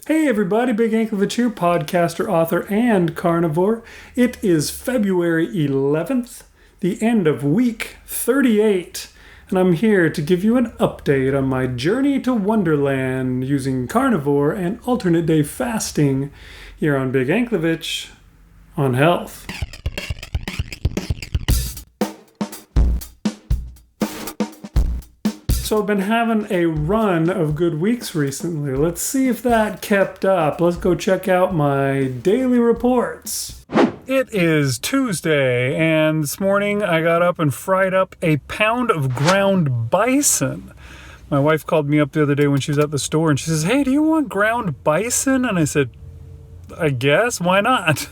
Hey everybody, Big Anklevich here, podcaster, author, and carnivore. It is February 11th, the end of week 38, and I'm here to give you an update on my journey to One-derland using carnivore and alternate day fasting here on Big Anklevich on health. So I've been having a run of good weeks recently. Let's see if that kept up. Let's go check out my daily reports. It is Tuesday, and this morning I got up and fried up a pound of ground bison. My wife called me up the other day when she was at the store, and she says, "Hey, do you want ground bison?" And I said, "I guess, why not?"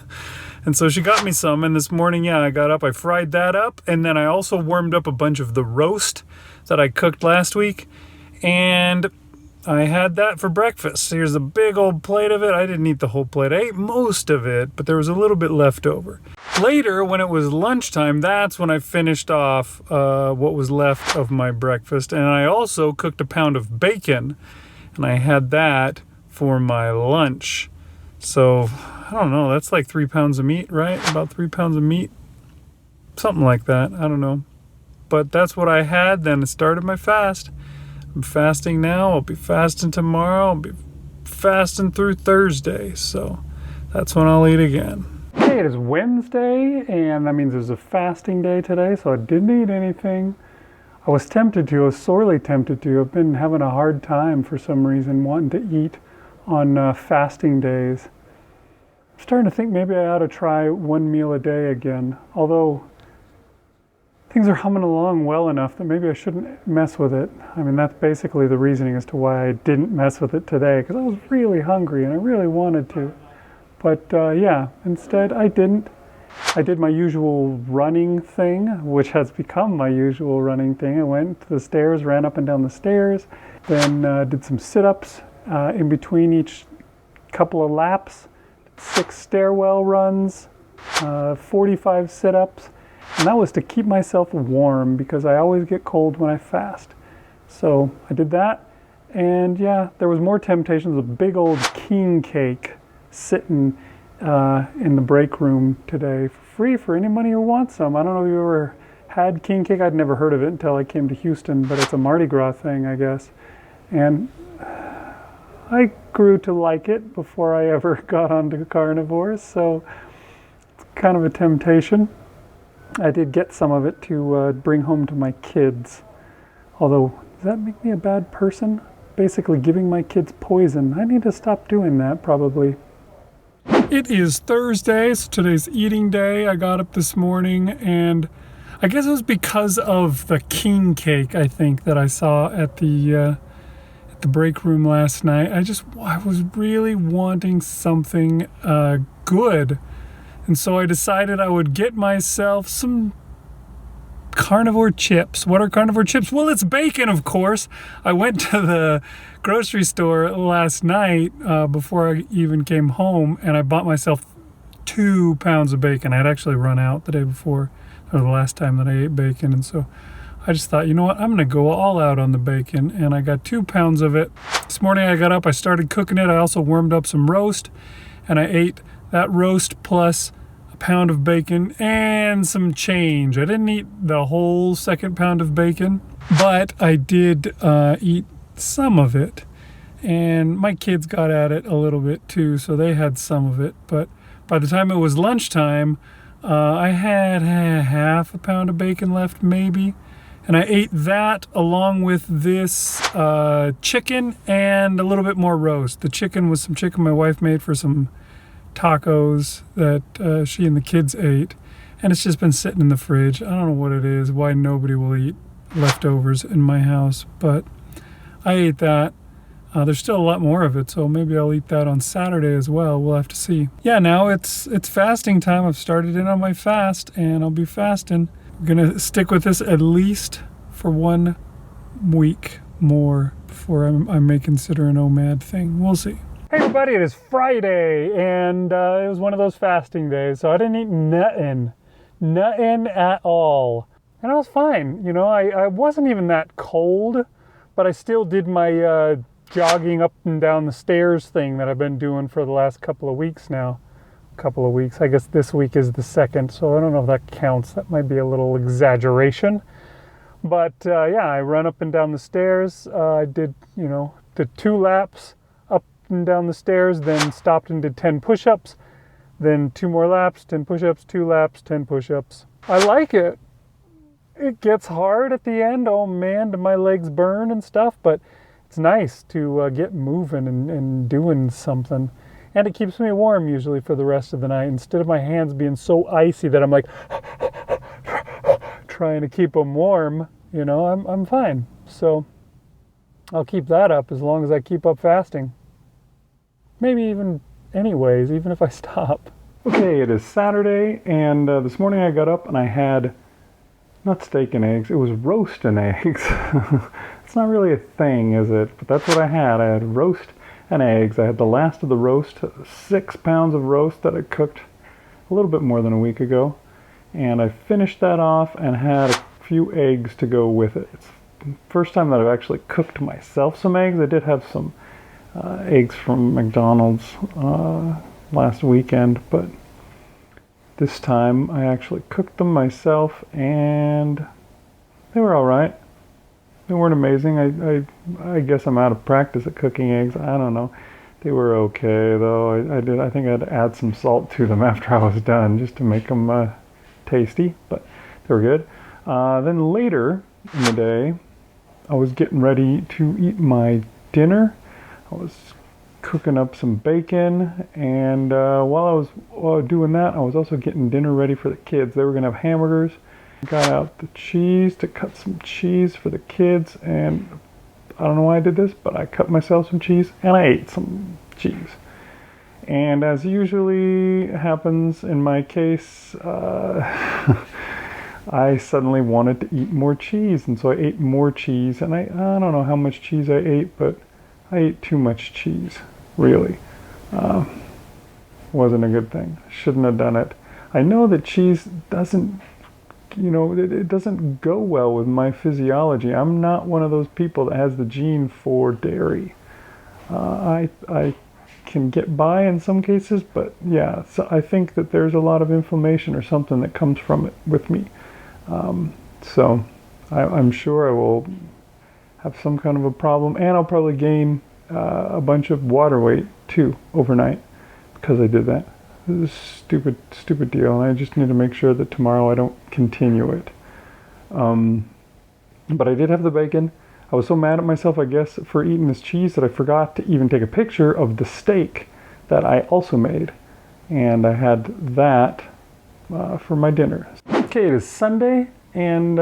And so she got me some, and this morning, I got up, I fried that up, and then I also warmed up a bunch of the roast that I cooked last week, and I had that for breakfast. Here's a big old plate of it. I didn't eat the whole plate. I ate most of it, but there was a little bit left over. Later, when it was lunchtime, that's when I finished off what was left of my breakfast, and I also cooked a pound of bacon, and I had that for my lunch. So, I don't know, that's like 3 pounds of meat, right? About 3 pounds of meat. Something like that, I don't know. But that's what I had, then I started my fast. I'm fasting now, I'll be fasting tomorrow, I'll be fasting through Thursday, so that's when I'll eat again. Hey, it is Wednesday, and that means there's a fasting day today, so I didn't eat anything. I was sorely tempted to. I've been having a hard time for some reason wanting to eat on fasting days. I'm starting to think maybe I ought to try one meal a day again, although things are humming along well enough that maybe I shouldn't mess with it. I mean, that's basically the reasoning as to why I didn't mess with it today, because I was really hungry and I really wanted to. But instead I didn't. I did my usual running thing, which has become my usual running thing. I went to the stairs, ran up and down the stairs, then did some sit-ups in between each couple of laps, 6 stairwell runs, 45 sit-ups. And that was to keep myself warm because I always get cold when I fast. So I did that, and there was more temptations. A big old king cake sitting in the break room today for free for anybody who wants some. I don't know if you ever had king cake. I'd never heard of it until I came to Houston, but it's a Mardi Gras thing, I guess. And I grew to like it before I ever got onto carnivores, so it's kind of a temptation. I did get some of it to bring home to my kids. Although, does that make me a bad person? Basically giving my kids poison. I need to stop doing that, probably. It is Thursday, so today's eating day. I got up this morning, and I guess it was because of the king cake, I think, that I saw at the break room last night. I was really wanting something good. And so I decided I would get myself some carnivore chips. What are carnivore chips? Well, it's bacon, of course. I went to the grocery store last night before I even came home, and I bought myself 2 pounds of bacon. I had actually run out the day before, or the last time that I ate bacon. And so I just thought, you know what, I'm going to go all out on the bacon. And I got 2 pounds of it. This morning I got up, I started cooking it. I also warmed up some roast, and I ate that roast plus a pound of bacon and some change. I didn't eat the whole 2nd pound of bacon, but I did eat some of it. And my kids got at it a little bit too, so they had some of it. But by the time it was lunchtime, I had half a pound of bacon left, maybe. And I ate that along with this chicken and a little bit more roast. The chicken was some chicken my wife made for some tacos that she and the kids ate, and it's just been sitting in the fridge. I don't know what it is, why nobody will eat leftovers in my house, but I ate that. There's still a lot more of it, so maybe I'll eat that on Saturday as well. We'll have to see. Now it's fasting time. I've started in on my fast, and I'll be fasting. I'm gonna stick with this at least for 1 week more before I may consider an OMAD thing. We'll see. Hey everybody, it is Friday, and it was one of those fasting days, so I didn't eat nothing at all. And I was fine, I wasn't even that cold, but I still did my jogging up and down the stairs thing that I've been doing for the last couple of weeks now. Couple of weeks. I guess this week is the second, so I don't know if that counts. That might be a little exaggeration. But yeah, I run up and down the stairs. I did, the 2 laps up and down the stairs, then stopped and did 10 push-ups, then 2 more laps, 10 push-ups, 2 laps, 10 push-ups. I like it. It gets hard at the end. Oh man, do my legs burn and stuff, but it's nice to get moving and doing something. And it keeps me warm usually for the rest of the night, instead of my hands being so icy that I'm like trying to keep them warm. I'm fine. So I'll keep that up as long as I keep up fasting. Maybe even anyways, even if I stop. Okay, it is Saturday, and this morning I got up and I had not steak and eggs, it was roast and eggs. It's not really a thing, is it? But that's what I had. I had roast and eggs. I had the last of the roast, 6 pounds of roast that I cooked a little bit more than a week ago. And I finished that off and had a few eggs to go with it. It's the first time that I've actually cooked myself some eggs. I did have some eggs from McDonald's last weekend, but this time I actually cooked them myself and they were all right. They weren't amazing. I guess I'm out of practice at cooking eggs. I don't know. They were okay though. I think I had to add some salt to them after I was done just to make them tasty, but they were good. Then later in the day, I was getting ready to eat my dinner. I was cooking up some bacon, and while I was doing that, I was also getting dinner ready for the kids. They were gonna have hamburgers. Got out the cheese to cut some cheese for the kids, and I don't know why I did this, but I cut myself some cheese and I ate some cheese. And as usually happens in my case, I suddenly wanted to eat more cheese, and so I ate more cheese, and I don't know how much cheese I ate, but I ate too much cheese, really. Wasn't a good thing. Shouldn't have done it. I know that cheese doesn't it doesn't go well with my physiology. I'm not one of those people that has the gene for dairy. I can get by in some cases, but yeah, so I think that there's a lot of inflammation or something that comes from it with me. So I'm sure I will have some kind of a problem, and I'll probably gain a bunch of water weight too overnight because I did that. This is a stupid deal, and I just need to make sure that tomorrow I don't continue it. But I did have the bacon. I was so mad at myself, I guess, for eating this cheese that I forgot to even take a picture of the steak that I also made. And I had that for my dinner. Okay, it is Sunday, and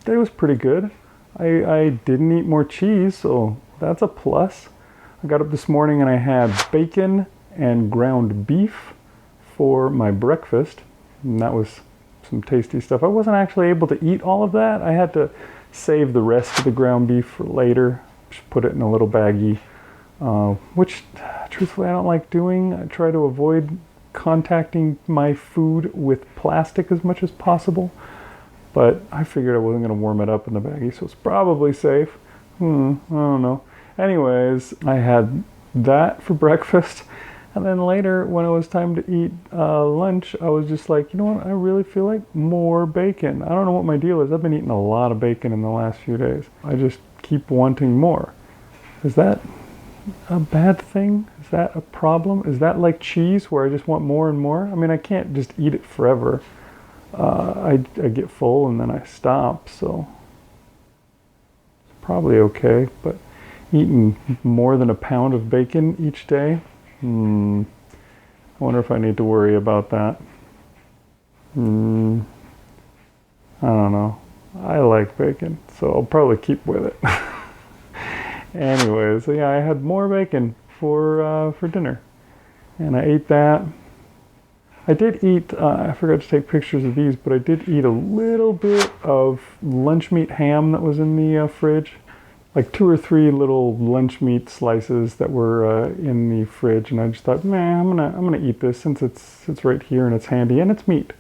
day was pretty good. I didn't eat more cheese, so that's a plus. I got up this morning and I had bacon and ground beef for my breakfast, and that was some tasty stuff. I wasn't actually able to eat all of that. I had to save the rest of the ground beef for later, just put it in a little baggie, which truthfully I don't like doing. I try to avoid contacting my food with plastic as much as possible, but I figured I wasn't going to warm it up in the baggie, so it's probably safe. I don't know. Anyways, I had that for breakfast. And then later, when it was time to eat lunch, I was just like, you know what, I really feel like more bacon. I don't know what my deal is. I've been eating a lot of bacon in the last few days. I just keep wanting more. Is that a bad thing? Is that a problem? Is that like cheese where I just want more and more? I mean, I can't just eat it forever. I get full and then I stop, so it's probably okay. But eating more than a pound of bacon each day, I wonder if I need to worry about that. I don't know. I like bacon, so I'll probably keep with it. Anyways, so yeah, I had more bacon for dinner, and I ate that. I did eat, I forgot to take pictures of these, but I did eat a little bit of lunch meat ham that was in the fridge. Like 2 or 3 little lunch meat slices that were in the fridge, and I just thought, man, I'm gonna eat this since it's right here and it's handy and it's meat.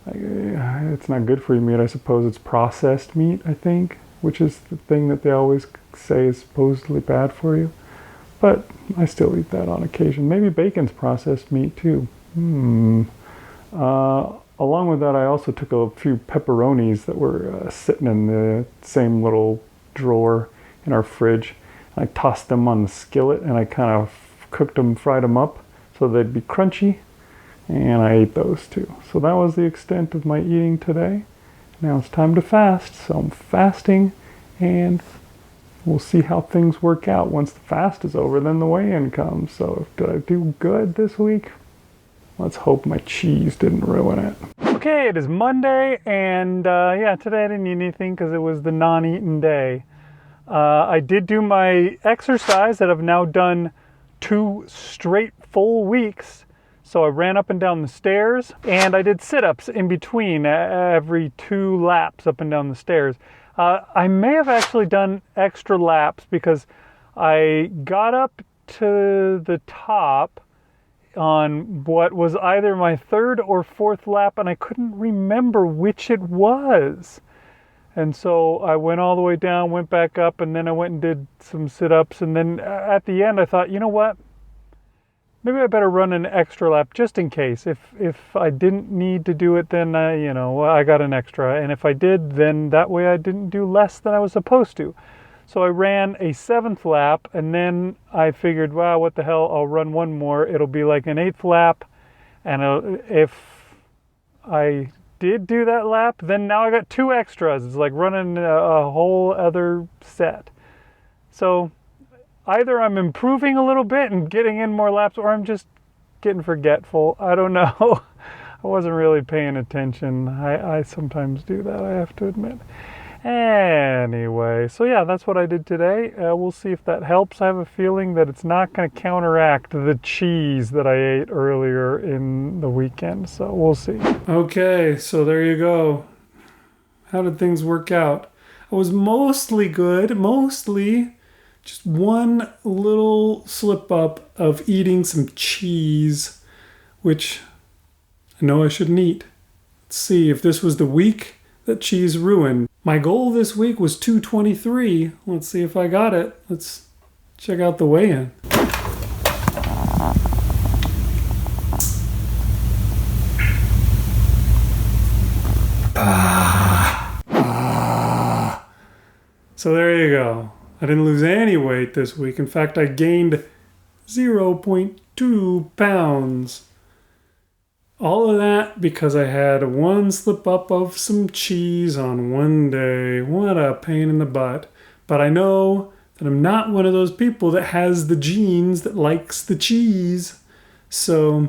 It's not good for you meat, I suppose. It's processed meat, I think. which is the thing that they always say is supposedly bad for you. But I still eat that on occasion. Maybe bacon's processed meat too. Along with that, I also took a few pepperonis that were sitting in the same little drawer in our fridge. I tossed them on the skillet and I kind of cooked them, fried them up so they'd be crunchy. And I ate those too. So that was the extent of my eating today. Now it's time to fast. So I'm fasting, and we'll see how things work out. Once the fast is over, then the weigh-in comes. So did I do good this week? Let's hope my cheese didn't ruin it. Okay, it is Monday, and yeah, today I didn't eat anything because it was the non-eaten day. I did do my exercise that I've now done 2 straight full weeks. So I ran up and down the stairs, and I did sit-ups in between every 2 laps up and down the stairs. I may have actually done extra laps because I got up to the top on what was either my 3rd or 4th lap, and I couldn't remember which it was. And so I went all the way down, went back up, and then I went and did some sit-ups. And then at the end, I thought, you know what? Maybe I better run an extra lap just in case. If I didn't need to do it, then I got an extra. And if I did, then that way I didn't do less than I was supposed to. So I ran a 7th lap, and then I figured, wow, what the hell, I'll run one more. It'll be like an 8th lap. And if I did do that lap, then now I got 2 extras. It's like running a whole other set. So either I'm improving a little bit and getting in more laps, or I'm just getting forgetful. I don't know. I wasn't really paying attention. I sometimes do that, I have to admit. Anyway, so yeah, that's what I did today. We'll see if that helps. I have a feeling that it's not going to counteract the cheese that I ate earlier in the weekend, so we'll see. Okay, so there you go. How did things work out? I was mostly good, just one little slip up of eating some cheese, which I know I shouldn't eat. Let's see if this was the week that cheese ruined. My goal this week was 223. Let's see if I got it. Let's check out the weigh-in. So there you go. I didn't lose any weight this week. In fact, I gained 0.2 pounds. All of that because I had one slip up of some cheese on one day. What a pain in the butt. But I know that I'm not one of those people that has the genes that likes the cheese. So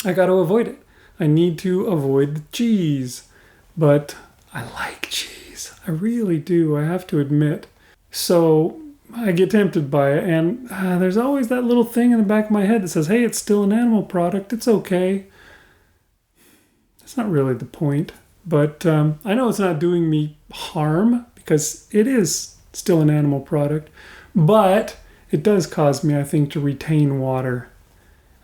I got to avoid it. I need to avoid the cheese. But I like cheese. I really do, I have to admit. So I get tempted by it, and there's always that little thing in the back of my head that says, hey, it's still an animal product, it's okay. That's not really the point, but I know it's not doing me harm because it is still an animal product, but it does cause me, I think, to retain water.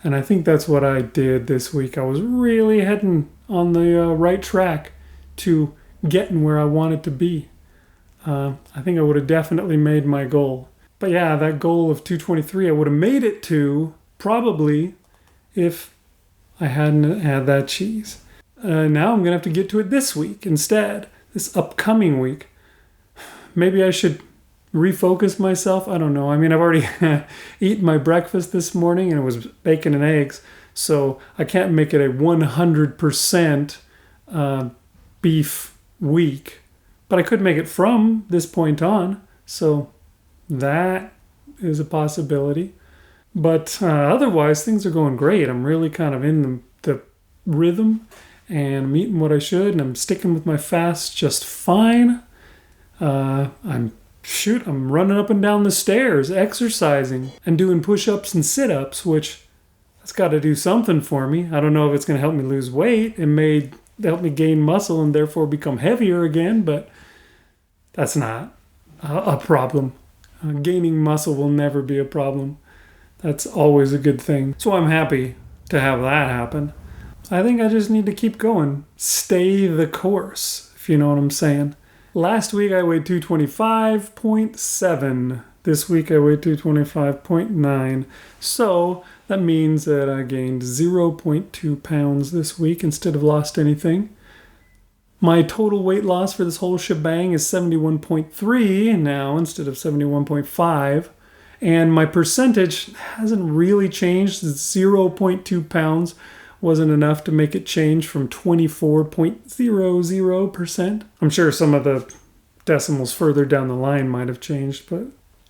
And I think that's what I did this week. I was really heading on the right track to getting where I wanted to be. I think I would have definitely made my goal. But yeah, that goal of 223, I would have made it to probably if I hadn't had that cheese. Now I'm going to have to get to it this week instead, this upcoming week. Maybe I should refocus myself. I don't know. I mean, I've already eaten my breakfast this morning and it was bacon and eggs. So I can't make it a 100% beef week. But I could make it from this point on, so that is a possibility. But otherwise, things are going great. I'm really kind of in the rhythm, and I'm eating what I should, and I'm sticking with my fast just fine. I'm running up and down the stairs, exercising, and doing push-ups and sit-ups, which that's got to do something for me. I don't know if it's going to help me lose weight. It may help me gain muscle and therefore become heavier again, but that's not a problem. Gaining muscle will never be a problem. That's always a good thing. So I'm happy to have that happen. I think I just need to keep going. Stay the course, if you know what I'm saying. Last week I weighed 225.7. This week I weighed 225.9. So that means that I gained 0.2 pounds this week instead of lost anything. My total weight loss for this whole shebang is 71.3 now instead of 71.5. And my percentage hasn't really changed. 0.2 pounds wasn't enough to make it change from 24.00%. I'm sure some of the decimals further down the line might have changed, but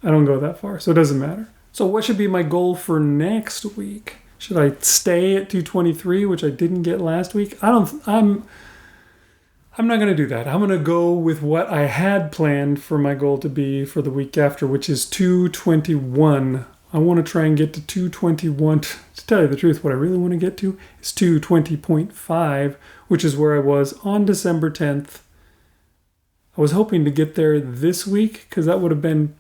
I don't go that far, so it doesn't matter. So what should be my goal for next week? Should I stay at 223, which I didn't get last week? I'm not going to do that. I'm going to go with what I had planned for my goal to be for the week after, which is 221. I want to try and get to 221. To tell you the truth, what I really want to get to is 220.5, which is where I was on December 10th. I was hoping to get there this week because that would have been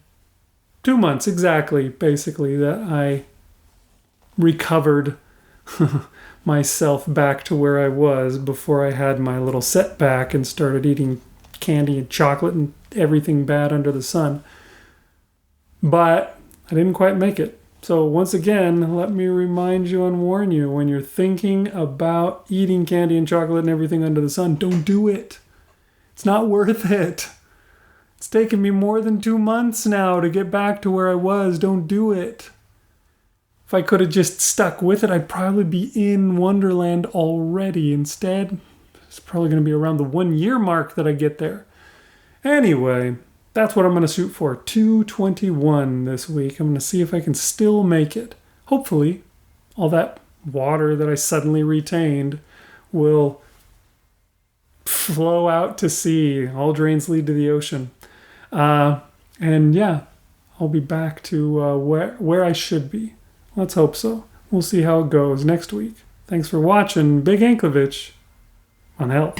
2 months exactly, basically, that I recovered myself back to where I was before I had my little setback and started eating candy and chocolate and everything bad under the sun. But I didn't quite make it. So once again, let me remind you and warn you, when you're thinking about eating candy and chocolate and everything under the sun, don't do it. It's not worth it. It's taken me more than 2 months now to get back to where I was. Don't do it. If I could have just stuck with it, I'd probably be in Wonderland already. Instead, it's probably going to be around the 1 year mark that I get there. Anyway, that's what I'm going to shoot for. 221 this week. I'm going to see if I can still make it. Hopefully, all that water that I suddenly retained will flow out to sea. All drains lead to the ocean. And yeah, I'll be back to where I should be. Let's hope so. We'll see how it goes next week. Thanks for watching. Big Anklevich on health.